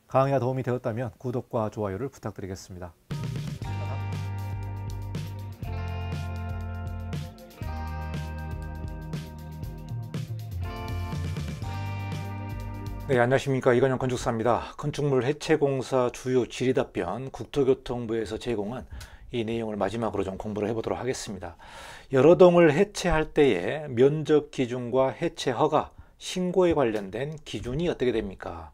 강의가 도움이 되었다면 구독과 좋아요를 부탁드리겠습니다. 네, 안녕하십니까. 이건영 건축사입니다. 건축물 해체공사 주요 질의답변 국토교통부에서 제공한 이 내용을 마지막으로 좀 공부를 해보도록 하겠습니다. 여러 동을 해체할 때의 면적 기준과 해체 허가, 신고에 관련된 기준이 어떻게 됩니까?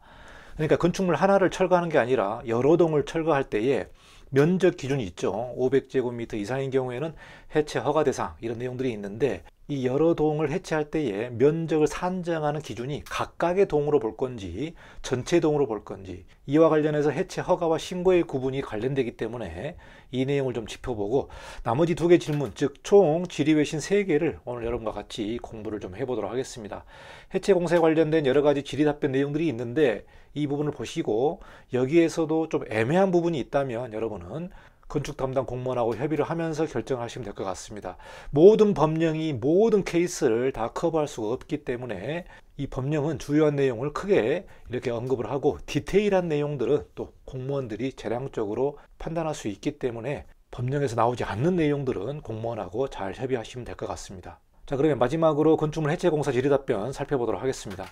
그러니까 건축물 하나를 철거하는 게 아니라 여러 동을 철거할 때에 면적 기준이 있죠. 500제곱미터 이상인 경우에는 해체 허가 대상 이런 내용들이 있는데, 이 여러 동을 해체할 때에 면적을 산정하는 기준이 각각의 동으로 볼 건지 전체 동으로 볼 건지, 이와 관련해서 해체 허가와 신고의 구분이 관련되기 때문에 이 내용을 좀 짚어보고, 나머지 두 개 질문, 즉 총 질의 외신 3개를 오늘 여러분과 같이 공부를 좀 해보도록 하겠습니다. 해체 공사에 관련된 여러 가지 질의 답변 내용들이 있는데, 이 부분을 보시고 여기에서도 좀 애매한 부분이 있다면 여러분은 건축 담당 공무원하고 협의를 하면서 결정하시면 될 것 같습니다. 모든 법령이 모든 케이스를 다 커버할 수가 없기 때문에 이 법령은 주요한 내용을 크게 이렇게 언급을 하고, 디테일한 내용들은 또 공무원들이 재량적으로 판단할 수 있기 때문에 법령에서 나오지 않는 내용들은 공무원하고 잘 협의하시면 될 것 같습니다. 자, 그러면 마지막으로 건축물 해체공사 질의답변 살펴보도록 하겠습니다.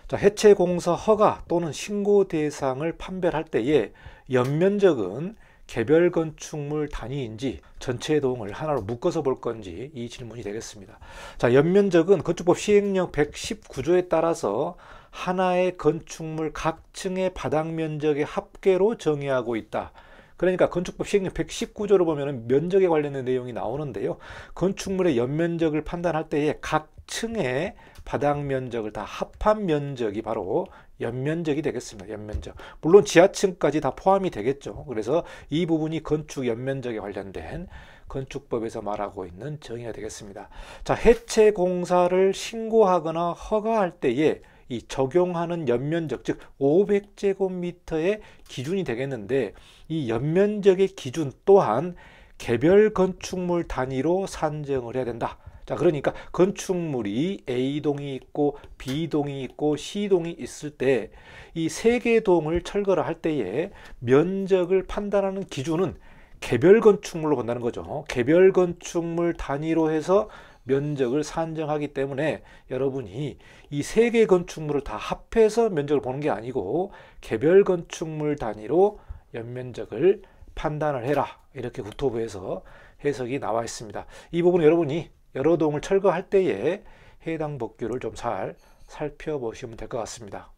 자, 해체공사 허가 또는 신고 대상을 판별할 때에 연면적은 개별 건축물 단위인지 전체 동을 하나로 묶어서 볼 건지, 이 질문이 되겠습니다. 자, 연면적은 건축법 시행령 119조에 따라서 하나의 건축물 각 층의 바닥 면적의 합계로 정의하고 있다. 그러니까 건축법 시행령 119조를 보면 면적에 관련된 내용이 나오는데요. 건축물의 연면적을 판단할 때에 각 층의 바닥 면적을 다 합한 면적이 바로 연면적이 되겠습니다. 연면적. 물론 지하층까지 다 포함이 되겠죠. 그래서 이 부분이 건축 연면적에 관련된 건축법에서 말하고 있는 정의가 되겠습니다. 자, 해체 공사를 신고하거나 허가할 때에 이 적용하는 연면적, 즉 500제곱미터의 기준이 되겠는데, 이 연면적의 기준 또한 개별 건축물 단위로 산정을 해야 된다. 자, 그러니까 건축물이 A동이 있고 B동이 있고 C동이 있을 때 이 3개 동을 철거를 할 때에 면적을 판단하는 기준은 개별 건축물로 본다는 거죠. 개별 건축물 단위로 해서 면적을 산정하기 때문에 여러분이 이 3개 건축물을 다 합해서 면적을 보는 게 아니고 개별 건축물 단위로 연면적을 판단을 해라. 이렇게 국토부에서 해석이 나와 있습니다. 이 부분은 여러분이 여러 동을 철거할 때에 해당 법규를 좀 잘 살펴보시면 될 것 같습니다.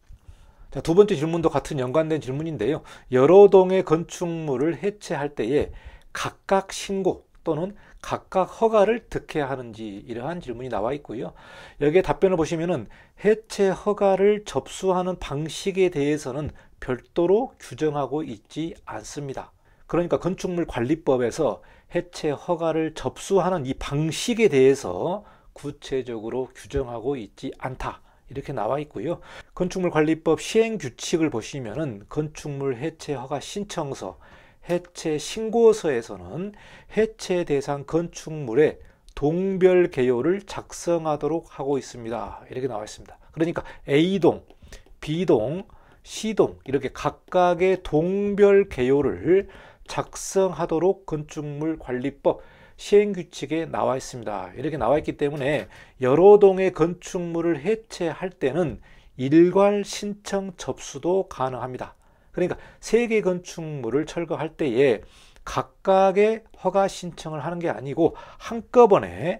자, 두 번째 질문도 같은 연관된 질문인데요. 여러 동의 건축물을 해체할 때에 각각 신고 또는 각각 허가를 득해야 하는지, 이러한 질문이 나와 있고요. 여기에 답변을 보시면은 해체 허가를 접수하는 방식에 대해서는 별도로 규정하고 있지 않습니다. 그러니까 건축물 관리법에서 해체 허가를 접수하는 이 방식에 대해서 구체적으로 규정하고 있지 않다. 이렇게 나와 있고요. 건축물 관리법 시행 규칙을 보시면은 건축물 해체 허가 신청서, 해체 신고서에서는 해체 대상 건축물의 동별 개요를 작성하도록 하고 있습니다. 이렇게 나와 있습니다. 그러니까 A동, B동, C동 이렇게 각각의 동별 개요를 작성하도록 건축물 관리법 시행규칙에 나와 있습니다. 이렇게 나와 있기 때문에 여러 동의 건축물을 해체할 때는 일괄 신청 접수도 가능합니다. 그러니까 3개 건축물을 철거할 때에 각각의 허가 신청을 하는 게 아니고 한꺼번에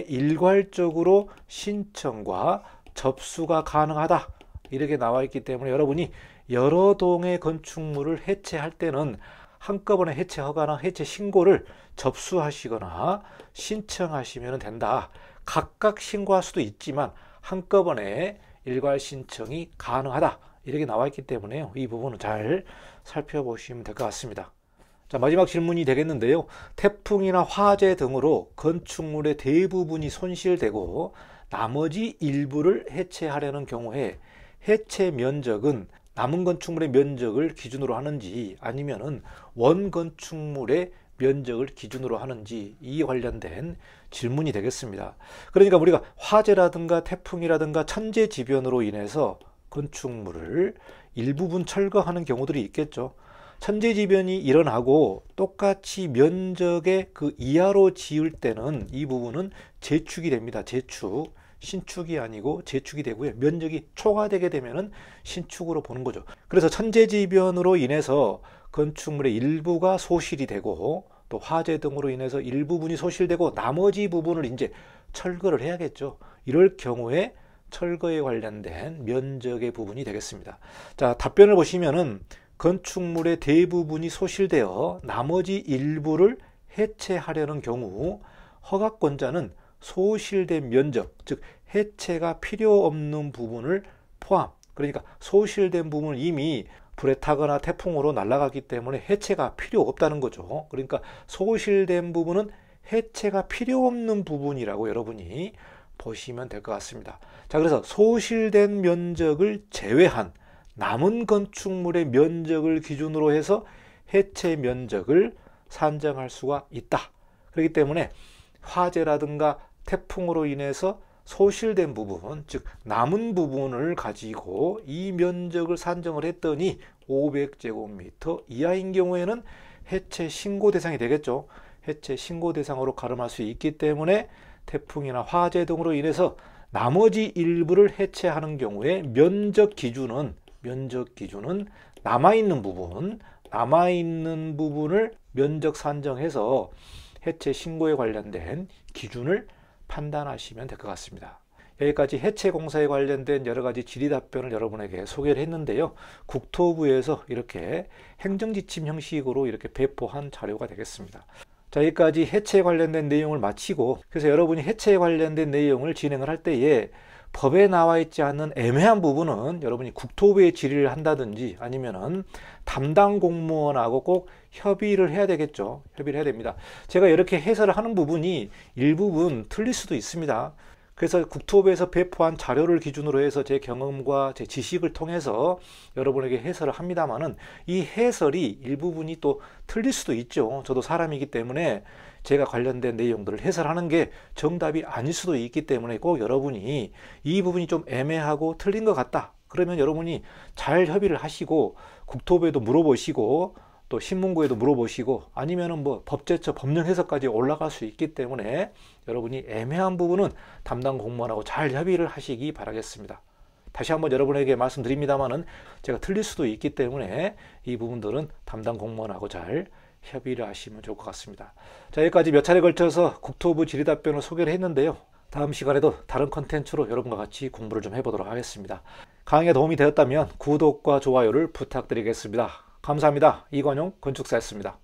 일괄적으로 신청과 접수가 가능하다. 이렇게 나와 있기 때문에 여러분이 여러 동의 건축물을 해체할 때는 한꺼번에 해체 허가나 해체 신고를 접수하시거나 신청하시면 된다. 각각 신고할 수도 있지만 한꺼번에 일괄 신청이 가능하다. 이렇게 나와 있기 때문에요. 이 부분은 잘 살펴보시면 될 것 같습니다. 자, 마지막 질문이 되겠는데요. 태풍이나 화재 등으로 건축물의 대부분이 손실되고 나머지 일부를 해체하려는 경우에 해체 면적은 남은 건축물의 면적을 기준으로 하는지 아니면은 원 건축물의 면적을 기준으로 하는지, 이 관련된 질문이 되겠습니다. 그러니까 우리가 화재라든가 태풍이라든가 천재지변으로 인해서 건축물을 일부분 철거하는 경우들이 있겠죠. 천재지변이 일어나고 똑같이 면적의 그 이하로 지을 때는 이 부분은 재축이 됩니다. 재축. 신축이 아니고 재축이 되고요. 면적이 초과되게 되면은 신축으로 보는 거죠. 그래서 천재지변으로 인해서 건축물의 일부가 소실이 되고 또 화재 등으로 인해서 일부분이 소실되고 나머지 부분을 이제 철거를 해야겠죠. 이럴 경우에 철거에 관련된 면적의 부분이 되겠습니다. 자, 답변을 보시면은 건축물의 대부분이 소실되어 나머지 일부를 해체하려는 경우 허가권자는 소실된 면적, 즉 해체가 필요 없는 부분을 포함, 그러니까 소실된 부분은 이미 불에 타거나 태풍으로 날아가기 때문에 해체가 필요 없다는 거죠. 그러니까 소실된 부분은 해체가 필요 없는 부분이라고 여러분이 보시면 될 것 같습니다. 자, 그래서 소실된 면적을 제외한 남은 건축물의 면적을 기준으로 해서 해체 면적을 산정할 수가 있다. 그렇기 때문에 화재라든가 태풍으로 인해서 소실된 부분, 즉 남은 부분을 가지고 이 면적을 산정을 했더니 500제곱미터 이하인 경우에는 해체 신고 대상이 되겠죠. 해체 신고 대상으로 가름할 수 있기 때문에 태풍이나 화재 등으로 인해서 나머지 일부를 해체하는 경우에 면적 기준은 남아있는 부분을 면적 산정해서 해체 신고에 관련된 기준을 판단하시면 될 것 같습니다. 여기까지 해체 공사에 관련된 여러 가지 질의 답변을 여러분에게 소개를 했는데요. 국토부에서 이렇게 행정지침 형식으로 이렇게 배포한 자료가 되겠습니다. 자, 여기까지 해체에 관련된 내용을 마치고, 그래서 여러분이 해체에 관련된 내용을 진행을 할 때에 법에 나와 있지 않는 애매한 부분은 여러분이 국토부에 질의를 한다든지 아니면은 담당 공무원하고 꼭 협의를 해야 되겠죠. 협의를 해야 됩니다. 제가 이렇게 해설을 하는 부분이 일부분 틀릴 수도 있습니다. 그래서 국토부에서 배포한 자료를 기준으로 해서 제 경험과 제 지식을 통해서 여러분에게 해설을 합니다만은 이 해설이 일부분이 또 틀릴 수도 있죠. 저도 사람이기 때문에 제가 관련된 내용들을 해설하는 게 정답이 아닐 수도 있기 때문에 꼭 여러분이 이 부분이 좀 애매하고 틀린 것 같다. 그러면 여러분이 잘 협의를 하시고 국토부에도 물어보시고 또 신문고에도 물어보시고 아니면은 뭐 법제처 법령 해석까지 올라갈 수 있기 때문에 여러분이 애매한 부분은 담당 공무원하고 잘 협의를 하시기 바라겠습니다. 다시 한번 여러분에게 말씀드립니다만은 제가 틀릴 수도 있기 때문에 이 부분들은 담당 공무원하고 잘 협의를 하시면 좋을 것 같습니다. 자, 여기까지 몇 차례 걸쳐서 국토부 질의 답변을 소개를 했는데요. 다음 시간에도 다른 컨텐츠로 여러분과 같이 공부를 좀 해보도록 하겠습니다. 강의가 도움이 되었다면 구독과 좋아요를 부탁드리겠습니다. 감사합니다. 이관용 건축사였습니다.